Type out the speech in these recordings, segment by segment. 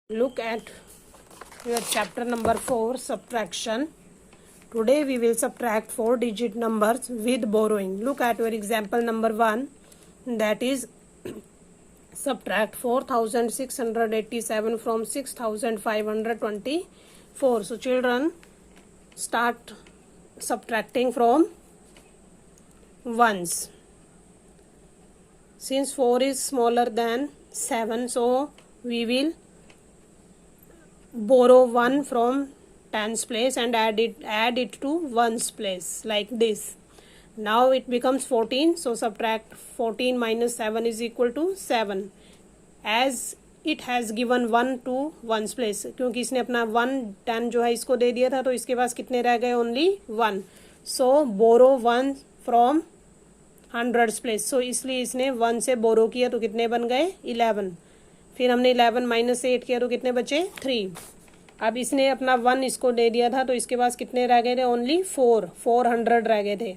Look at your chapter number 4, subtraction. Today we will subtract 4-digit numbers with borrowing. Look at your example number 1, that is subtract 4687 from 6524. So children, start subtracting from ones. Since 4 is smaller than 7, so we will borrow 1 from tens place and add it to ones place, like this. Now it becomes 14, so subtract 14 minus 7 is equal to 7. As it has given 1 to ones place, क्योंकि इसने अपना 1 10 जो है इसको दे दिया था, तो इसके पास कितने रह गए? Only 1. So borrow 1 from hundreds place. So इसलिए इसने 1 से बोरो किया, तो कितने बन गए? 11. फिर हमने 11 माइनस 8 किया, तो कितने बचे? 3. अब इसने अपना 1 इसको दे दिया था, तो इसके पास कितने रह गए थे? ओनली 400 रह गए थे.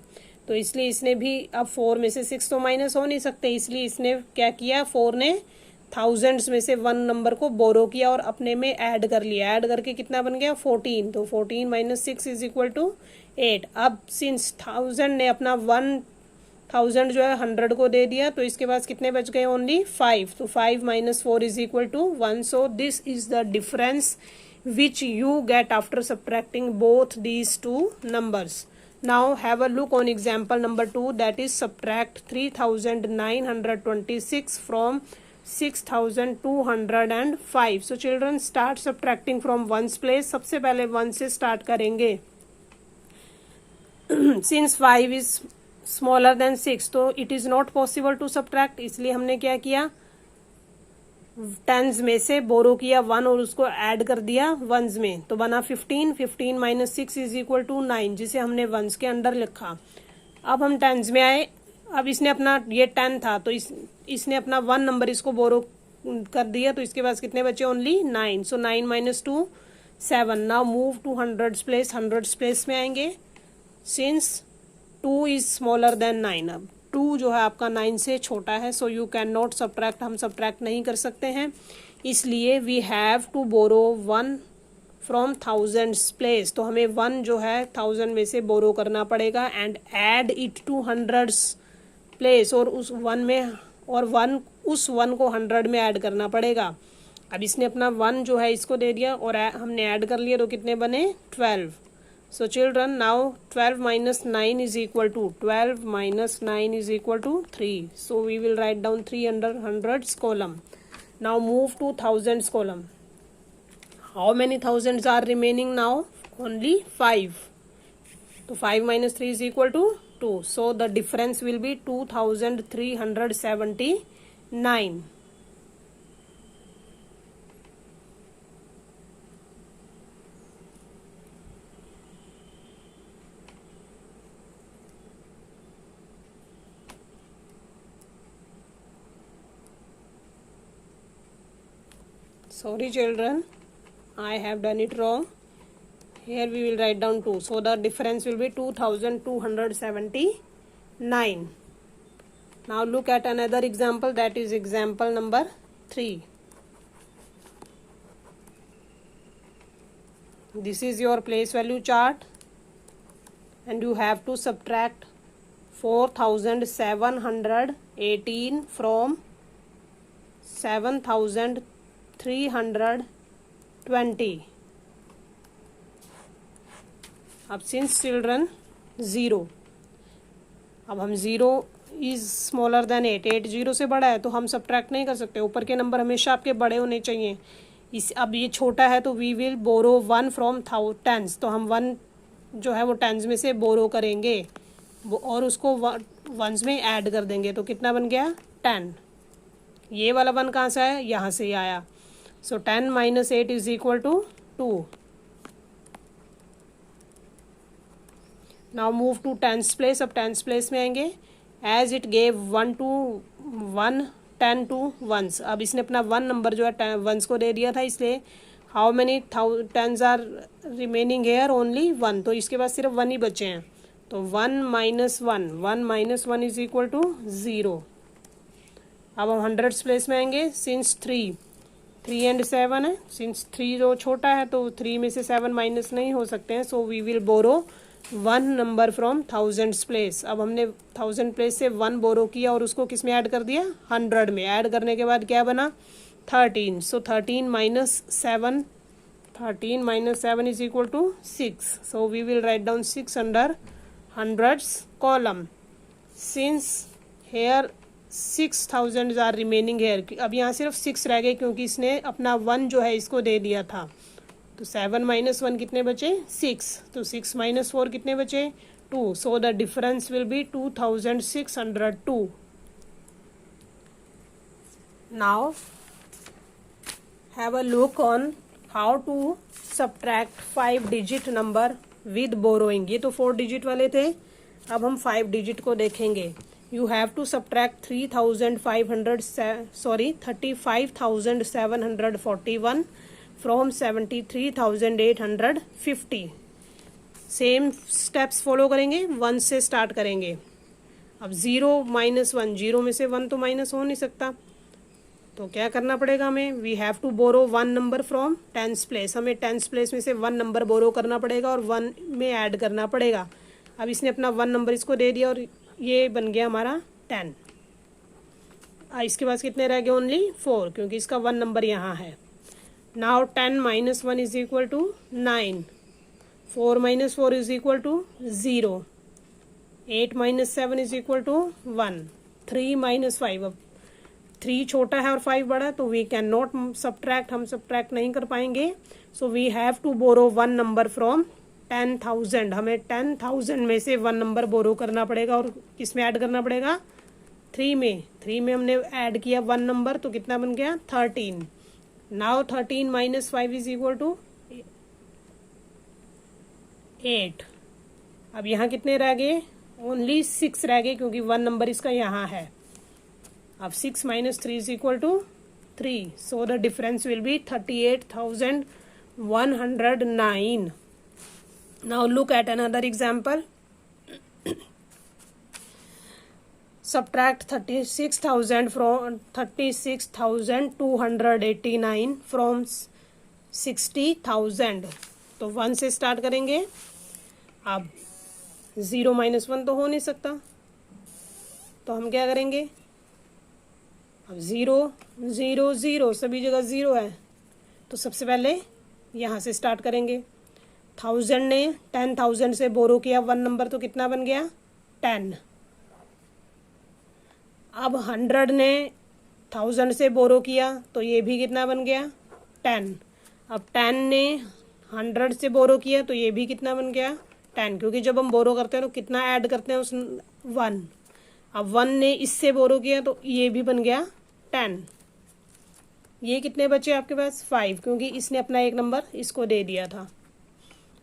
तो इसलिए इसने भी, अब 4 में से 6 तो माइनस हो नहीं सकते, इसलिए इसने क्या किया? 4 ने थाउजेंड्स में से 1 नंबर को बोरो किया और अपने में ऐड कर लिया. ऐड करके कितना बन गया? 14. तो 14 माइनस 6 इज इक्वल टू 8. अब सिंस 1000 ने अपना 1000 जो है 100 को दे दिया, तो इसके पास कितने बच गए? ओनली 5. तो 5 minus 4 is equal to 1. So this is the difference which you get after subtracting both these two numbers. Now have a look on example number 2, that is subtract 3926 from 6205. So children, start subtracting from ones place. सबसे पहले 1 से start करेंगे. Since 5 is smaller than 6, तो it is not possible to subtract, इसलिए हमने क्या किया? Tense में से बोरो किया 1 और उसको ऐड कर दिया वंस में, तो बना 15. 15 माइनस 6 इज इक्वल टू 9, जिसे हमने वंस के अंदर लिखा. अब हम टेंस में आए. अब इसने अपना, ये 10 था, तो इसने अपना 1 नंबर इसको बोरो कर दिया, तो इसके पास कितने बचे? ओनली 9. सो 9 minus 2 7. Now move to hundreds place. Hundreds place में आएंगे. सिंस 2 इज स्मॉलर देन 9, अब 2 जो है आपका 9 से छोटा है, so you can not subtract, हम सब्ट्रैक्ट नहीं कर सकते हैं, इसलिए we have to borrow 1 from thousands place. तो हमें 1 जो है 1000 में से बोरो करना पड़ेगा and add it to hundreds place, और उस 1 में, और 1 उस 1 को 100 में ऐड करना पड़ेगा. अब इसने अपना 1 जो है इसको दे दिया और हमने ऐड कर लिया, तो कितने बने? 12. So children, now 12 minus 9 is equal to 12 minus 9 is equal to 3. So we will write down 3 under hundreds column. Now move to thousands column. How many thousands are remaining now? Only 5. So 5 minus 3 is equal to 2. So the difference will be 2379. Sorry children, I have done it wrong. Here we will write down 2. So the difference will be 2279. Now look at another example, that is example number 3. This is your place value chart and you have to subtract 4718 from 7320. अब since children 0, अब हम 0 is smaller than 8. 8 0 से बड़ा है, तो हम subtract नहीं कर सकते. ऊपर के नंबर हमेशा आपके बड़े होने चाहिए. अब ये छोटा है, तो we will borrow 1 from tens. तो हम 1 जो है वो टेंस में से बोरो करेंगे और उसको वंस में ऐड कर देंगे, तो कितना बन गया? 10. ये वाला 1 कहाँ से आया? यहाँ से ही आया. So 10 minus 8 is equal to 2. Now move to tens place. अब टेंस प्लेस में आएंगे. As it gave 1 to 1, 10 to 1s. अब इसने अपना 1 नंबर जो है 1s को दे दिया था, इसलिए how many tens are remaining here? Only 1. तो इसके पास सिर्फ 1 ही बचे हैं, तो 1 minus 1, 1 minus 1 is equal to 0. अब हम हंड्रेड्स प्लेस में आएंगे. सिंस 3 3 एंड 7 है, सिंस 3 जो छोटा है तो 3 में से 7 माइनस नहीं हो सकते हैं, so we will borrow 1 number from thousands place. अब हमने 1000 प्लेस से 1 बोरो किया और उसको किस में ऐड कर दिया, 100 में। ऐड करने के बाद क्या बना, 13। सो 13 minus 7, 13 minus 7 is equal to 6. So we will write down 6 under hundreds column. Since here 6000 are remaining here, अब यहाँ सिर्फ 6 रह गए क्योंकि इसने अपना 1 जो है इसको दे दिया था। तो 7 minus 1 कितने बचे, 6। तो 6 minus 4 कितने बचे, 2। So the difference will be 2602. Now have a look on how to subtract 5 digit number with borrowing. ये तो 4 डिजिट वाले थे, अब हम 5 डिजिट को देखेंगे। You have to subtract 35,741 from 73,850। Same steps follow करेंगे, 1 से स्टार्ट करेंगे। अब 0 माइनस 1, 0 में से 1 तो माइनस हो नहीं सकता, तो क्या करना पड़ेगा हमें, we have to borrow 1 number from 10th place. हमें 10th प्लेस में से 1 नंबर बोरो करना पड़ेगा और 1 में ऐड करना पड़ेगा। अब इसने अपना 1 नंबर इसको दे दिया और ये बन गया हमारा 10। इसके पास कितने रह गए, ओनली 4, क्योंकि इसका 1 नंबर यहाँ है। Now 10 minus 1 is equal to 9, 4 minus 4 is equal to 0, 8 minus 7 is equal to 1, 3 minus 5। अब 3 छोटा है और 5 बड़ा है, तो वी कैन नॉट सब्ट्रैक्ट, हम सब्ट्रैक्ट नहीं कर पाएंगे। So we have to borrow 1 number from 10,000। हमें 10,000 में से 1 नंबर बोरो करना पड़ेगा और किस में ऐड करना पड़ेगा, 3 में। 3 में हमने ऐड किया 1 नंबर, तो कितना बन गया, 13। Now 13 minus 5 is equal to 8। अब यहाँ कितने रह गए, ओनली 6 रह गए, क्योंकि 1 नंबर इसका यहाँ है। अब 6 minus 3 is equal to 3. So the difference will be 38,109. Now look at another example. Subtract 36,289 from 60,000. तो 1 से स्टार्ट करेंगे। अब 0 माइनस 1 तो हो नहीं सकता, तो हम क्या करेंगे, अब 0 0 0 सभी जगह 0 है, तो सबसे पहले यहाँ से स्टार्ट करेंगे। 1000 ने 10,000 से बोरो किया 1 नंबर, तो कितना बन गया, 10। अब 100 ने 1000 से बोरो किया, तो ये भी कितना बन गया, 10। अब 10 ने 100 से बोरो किया, तो ये भी कितना बन गया, 10, क्योंकि जब हम बोरो करते हैं तो कितना ऐड करते हैं, उस 1। अब 1 ने इससे बोरो किया, तो ये भी बन गया 10। ये कितने बचे आपके पास, 5, क्योंकि इसने अपना 1 नंबर इसको दे दिया था।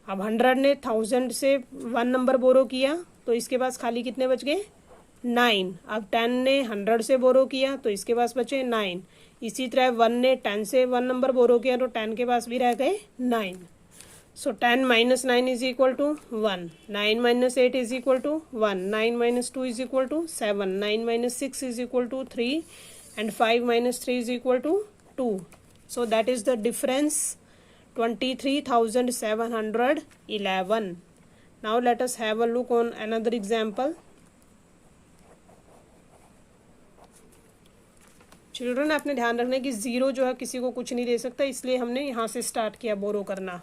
अब 100 ने 1000 से 1 नंबर बोरो किया, तो इसके पास खाली कितने बच गए, 9। अब 10 ने 100 से बोरो किया, तो इसके पास बचे 9। इसी तरह 1 ने 10 से 1 नंबर बोरो किया, तो 10 के पास भी रह गए 9। So 10 minus 9 is equal to 1, 9 minus 8 is equal to 1, 9 minus 2 is equal to 7, 9 minus 6 is equal to 3, and 5 minus 3 is equal to 2. So that is the difference, 23,711. Now let us have a look on another example. Children, आपने ध्यान रखना है कि 0 जो है किसी को कुछ नहीं दे सकता, इसलिए हमने यहाँ से स्टार्ट किया बोरो करना।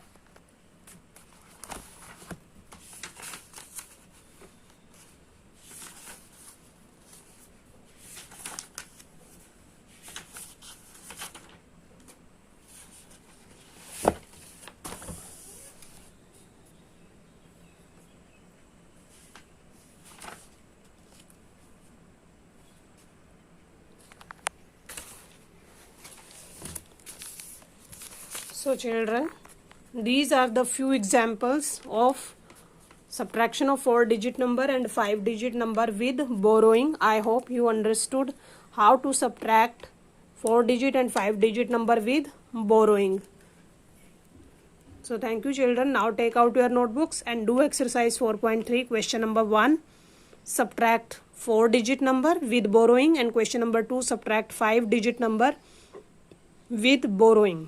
So children, these are the few examples of subtraction of 4-digit number and 5-digit number with borrowing. I hope you understood how to subtract 4-digit and 5-digit number with borrowing. So thank you children. Now take out your notebooks and do exercise 4.3, question number 1. Subtract 4-digit number with borrowing, and question number 2, subtract 5-digit number with borrowing.